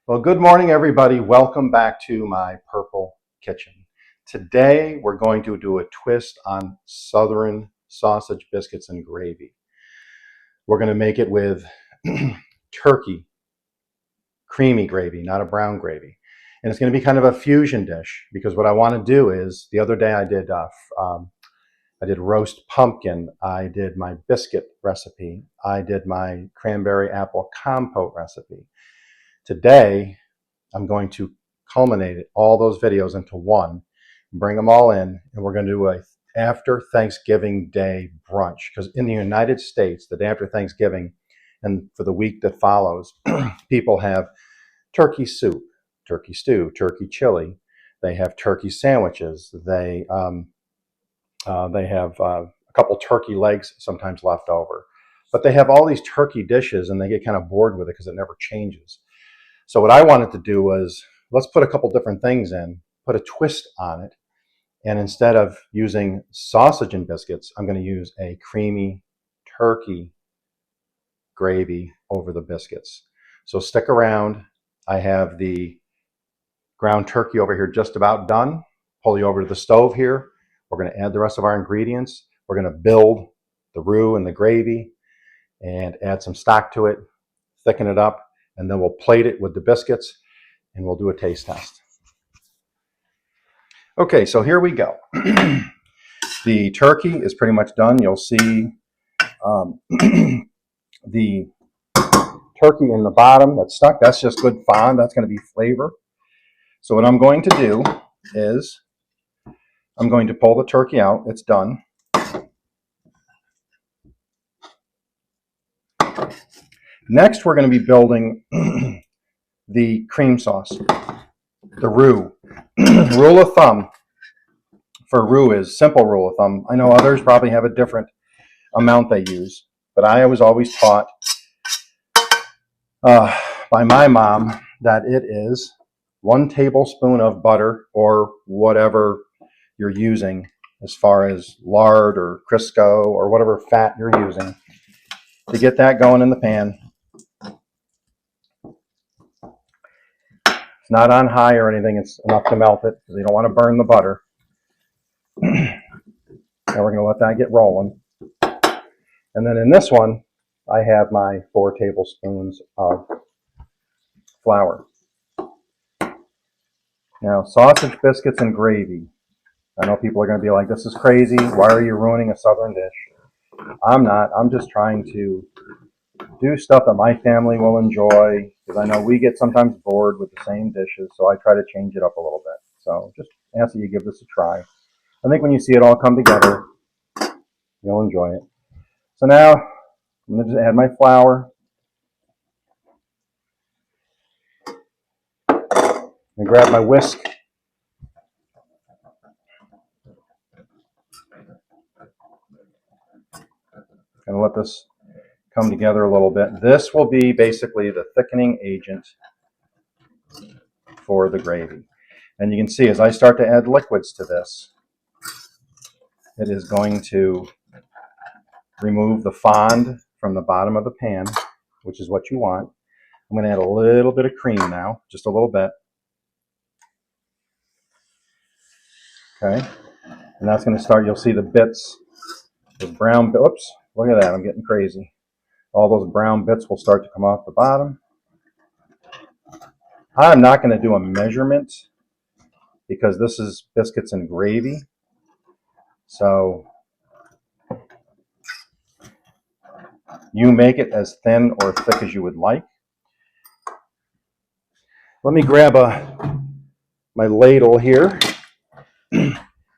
Well, good morning, everybody. Welcome back to my purple kitchen. Today, we're going to do a twist on Southern sausage biscuits and gravy. We're going to make it with turkey, creamy gravy, not a brown gravy. And it's going to be kind of a fusion dish because what I want to do is, the other day I did roast pumpkin, I did my biscuit recipe, I did my cranberry apple compote recipe. Today, I'm going to culminate all those videos into one, bring them all in, and we're going to do a after Thanksgiving Day brunch. Because in the United States, the day after Thanksgiving and for the week that follows, people have turkey soup, turkey stew, turkey chili. They have turkey sandwiches. They have a couple turkey legs sometimes left over. But they have all these turkey dishes, and they get kind of bored with it because it never changes. So what I wanted to do was, let's put a couple different things in, put a twist on it. And instead of using sausage and biscuits, I'm going to use a creamy turkey gravy over the biscuits. So stick around. I have the ground turkey over here just about done. Pull you over to the stove here. We're going to add the rest of our ingredients. We're going to build the roux and the gravy and add some stock to it, thicken it up, and then we'll plate it with the biscuits and we'll do a taste test. Okay, so here we go. The turkey is pretty much done. You'll see the turkey in the bottom that's stuck. That's just good fond. That's going to be flavor. So what I'm going to do is I'm going to pull the turkey out. It's done. Next, we're going to be building the cream sauce, the roux. Rule of thumb for roux is simple rule of thumb. I know others probably have a different amount they use, but I was always taught by my mom that it is 1 tablespoon of butter or whatever you're using as far as lard or Crisco or whatever fat you're using to get that going in the pan. It's not on high or anything. It's enough to melt it because you don't want to burn the butter. Now we're going to let that get rolling. And then in this one, I have my 4 tablespoons of flour. Now, sausage, biscuits, and gravy. I know people are going to be like, this is crazy. Why are you ruining a Southern dish? I'm not. I'm just trying to do stuff that my family will enjoy because I know we get sometimes bored with the same dishes, so I try to change it up a little bit. So just ask that you give this a try. I think when you see it all come together, you'll enjoy it. So now I'm going to just add my flour. And grab my whisk. And let this come together a little bit. This will be basically the thickening agent for the gravy. And you can see as I start to add liquids to this, it is going to remove the fond from the bottom of the pan, which is what you want. I'm going to add a little bit of cream now, just a little bit. Okay, and that's going to start, you'll see the bits, those brown, oops, look at that, I'm getting crazy. All those brown bits will start to come off the bottom. I'm not going to do a measurement because this is biscuits and gravy. So you make it as thin or thick as you would like. Let me grab my ladle here.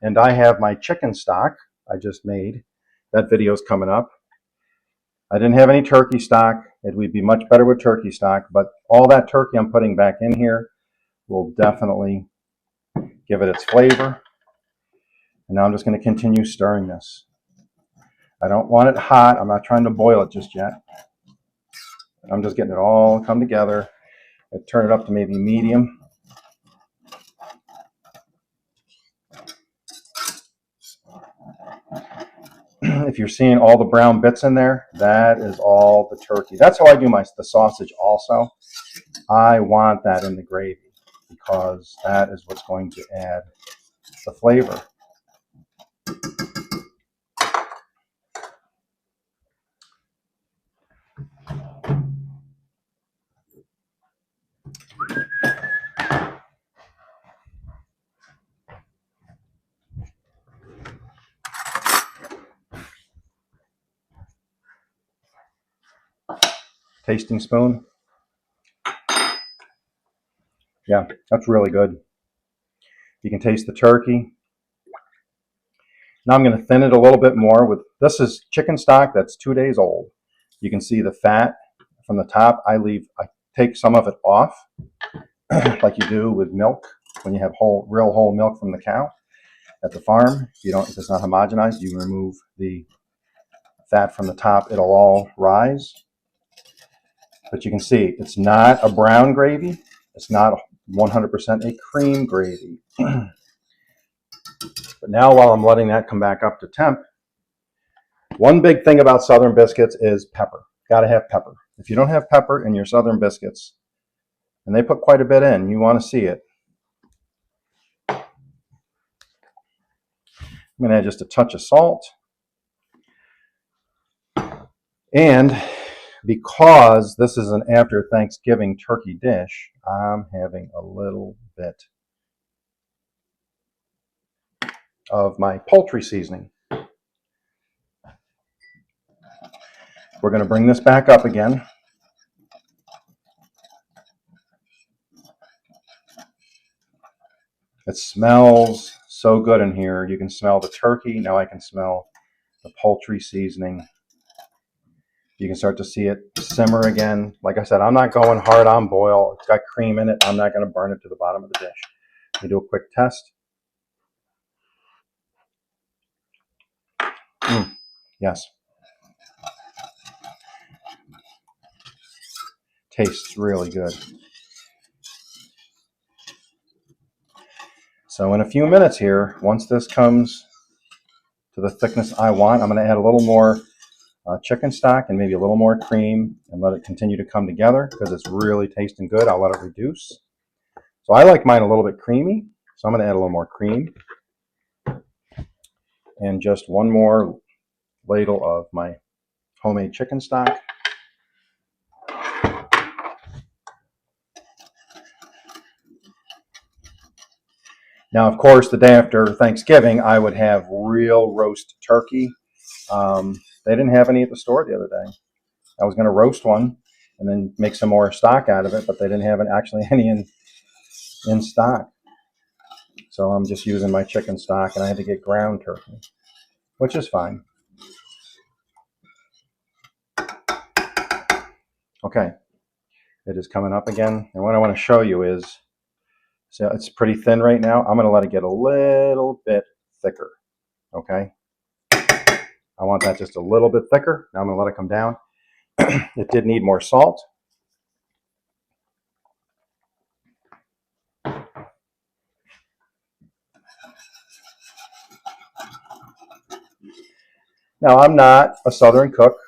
And I have my chicken stock I just made. That video's coming up. I didn't have any turkey stock. It would be much better with turkey stock, but all that turkey I'm putting back in here will definitely give it its flavor. And now I'm just going to continue stirring this. I don't want it hot. I'm not trying to boil it just yet. I'm just getting it all come together. I turn it up to maybe medium. If you're seeing all the brown bits in there, that is all the turkey. That's how I do the sausage also. I want that in the gravy because that is what's going to add the flavor. Tasting spoon. Yeah, that's really good. You can taste the turkey. Now I'm going to thin it a little bit more with, this is chicken stock that's 2 days old. You can see the fat from the top. I take some of it off like you do with milk when you have real whole milk from the cow at the farm. If it's not homogenized, you remove the fat from the top. It'll all rise. But you can see it's not a brown gravy. It's not 100% a cream gravy. But now while I'm letting that come back up to temp, one big thing about Southern biscuits is pepper. Got to have pepper. If you don't have pepper in your Southern biscuits, and they put quite a bit in, you want to see it. I'm going to add just a touch of salt. And because this is an after Thanksgiving turkey dish, I'm having a little bit of my poultry seasoning. We're going to bring this back up again. It smells so good in here. You can smell the turkey. Now I can smell the poultry seasoning. You can start to see it simmer again. Like I said, I'm not going hard on boil. It's got cream in it. I'm not going to burn it to the bottom of the dish. Let me do a quick test. Yes. Tastes really good. So in a few minutes here, once this comes to the thickness I want, I'm going to add a little more chicken stock and maybe a little more cream and let it continue to come together because it's really tasting good. I'll let it reduce. So I like mine a little bit creamy, so I'm going to add a little more cream and just one more ladle of my homemade chicken stock. Now, of course, the day after Thanksgiving, I would have real roast turkey. They didn't have any at the store the other day. I was going to roast one and then make some more stock out of it, but they didn't have actually any in stock. So I'm just using my chicken stock, and I had to get ground turkey, which is fine. Okay, it is coming up again. And what I want to show you is, so it's pretty thin right now. I'm going to let it get a little bit thicker, okay? I want that just a little bit thicker. Now I'm going to let it come down. It did need more salt. Now, I'm not a Southern cook.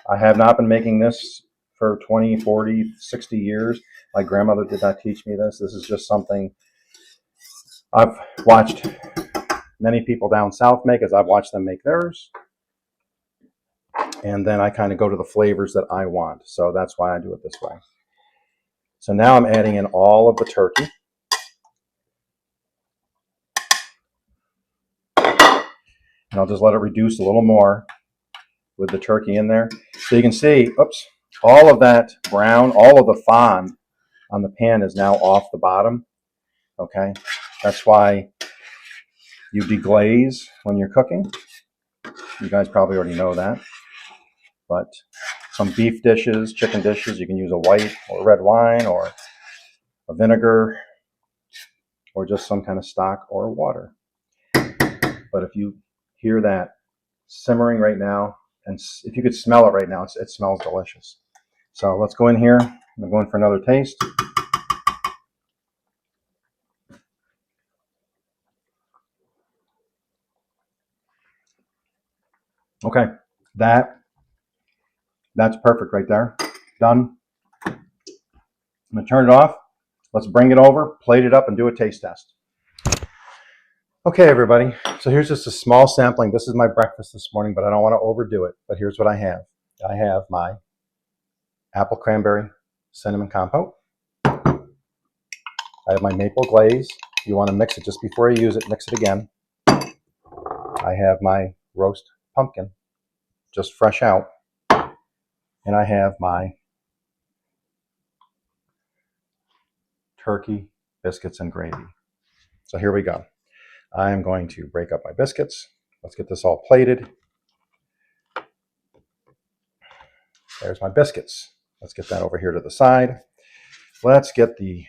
I have not been making this for 20, 40, 60 years. My grandmother did not teach me this. This is just something I've watched many people down south make, as I've watched them make theirs. And then I kind of go to the flavors that I want. So that's why I do it this way. So now I'm adding in all of the turkey. And I'll just let it reduce a little more with the turkey in there. So you can see, oops, all of that brown, all of the fond on the pan is now off the bottom. Okay, that's why you deglaze when you're cooking. You guys probably already know that. But some beef dishes, chicken dishes, you can use a white or red wine or a vinegar or just some kind of stock or water. But if you hear that simmering right now, and if you could smell it right now, it smells delicious. So let's go in here. I'm going for another taste. Okay, that's perfect right there. Done. I'm going to turn it off. Let's bring it over, plate it up, and do a taste test. Okay, everybody. So here's just a small sampling. This is my breakfast this morning, but I don't want to overdo it. But here's what I have. I have my apple cranberry cinnamon compote. I have my maple glaze. You want to mix it just before you use it. Mix it again. I have my roast pumpkin, just fresh out. And I have my turkey biscuits and gravy. So here we go. I am going to break up my biscuits. Let's get this all plated. There's my biscuits. Let's get that over here to the side. Let's get the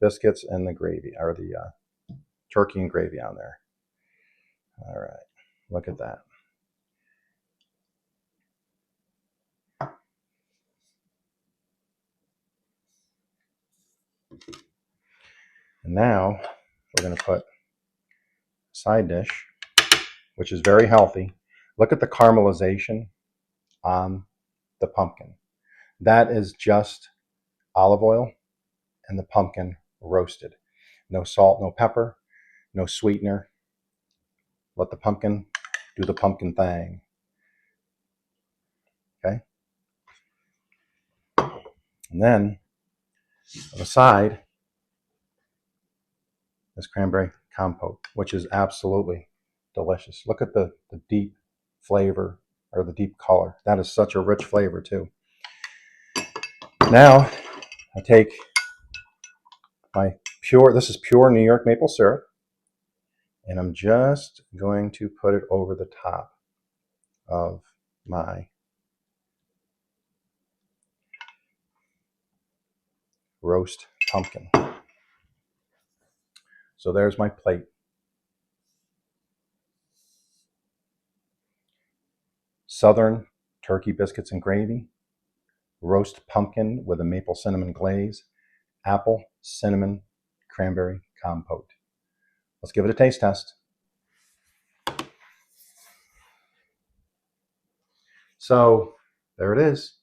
biscuits and the gravy, or the turkey and gravy on there. All right, look at that. And now we're going to put a side dish, which is very healthy. Look at the caramelization on the pumpkin. That is just olive oil and the pumpkin roasted. No salt, no pepper, no sweetener. Let the pumpkin do the pumpkin thing. Okay? And then on the side is cranberry compote, which is absolutely delicious. Look at the deep flavor, or the deep color. That is such a rich flavor too. Now I take my this is pure New York maple syrup, and I'm just going to put it over the top of my roast pumpkin. So there's my plate. Southern turkey biscuits and gravy, roast pumpkin with a maple cinnamon glaze, apple cinnamon cranberry compote. Let's give it a taste test. So there it is.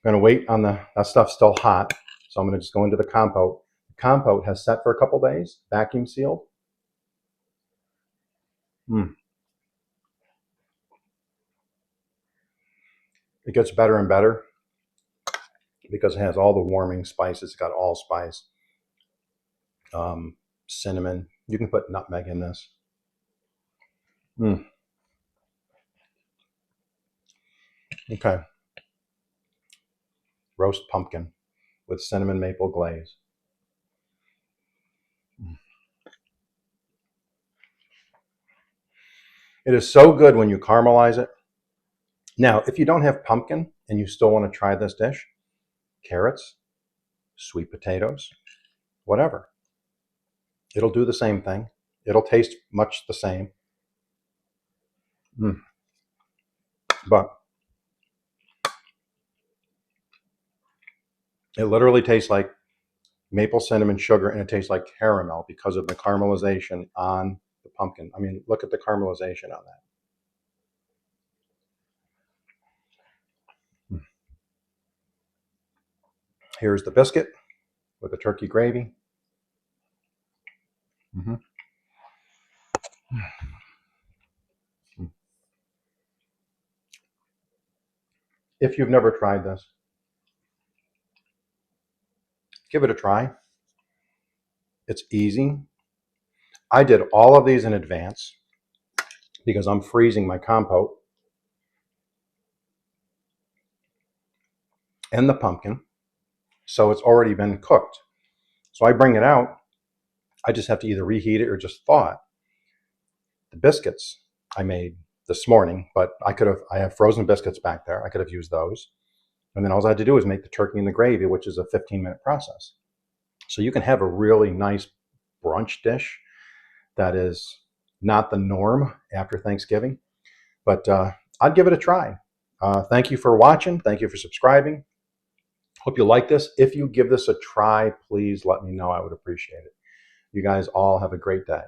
I'm going to wait on that stuff's still hot, so I'm going to just go into the compote. The compote has set for a couple days, vacuum sealed. It gets better and better because it has all the warming spices. It's got allspice, cinnamon. You can put nutmeg in this. Okay. Roast pumpkin with cinnamon maple glaze. It is so good when you caramelize it. Now, if you don't have pumpkin and you still want to try this dish, carrots, sweet potatoes, whatever. It'll do the same thing. It'll taste much the same. But it literally tastes like maple cinnamon sugar, and it tastes like caramel because of the caramelization on the pumpkin. I mean, look at the caramelization on that. Here's the biscuit with the turkey gravy. If you've never tried this, give it a try. It's easy. I did all of these in advance because I'm freezing my compote and the pumpkin, so it's already been cooked. So I bring it out. I just have to either reheat it or just thaw it. The biscuits I made this morning, but I have frozen biscuits back there. I could have used those. And then all I had to do is make the turkey and the gravy, which is a 15-minute process. So you can have a really nice brunch dish that is not the norm after Thanksgiving, but I'd give it a try. Thank you for watching. Thank you for subscribing. Hope you like this. If you give this a try, please let me know. I would appreciate it. You guys all have a great day.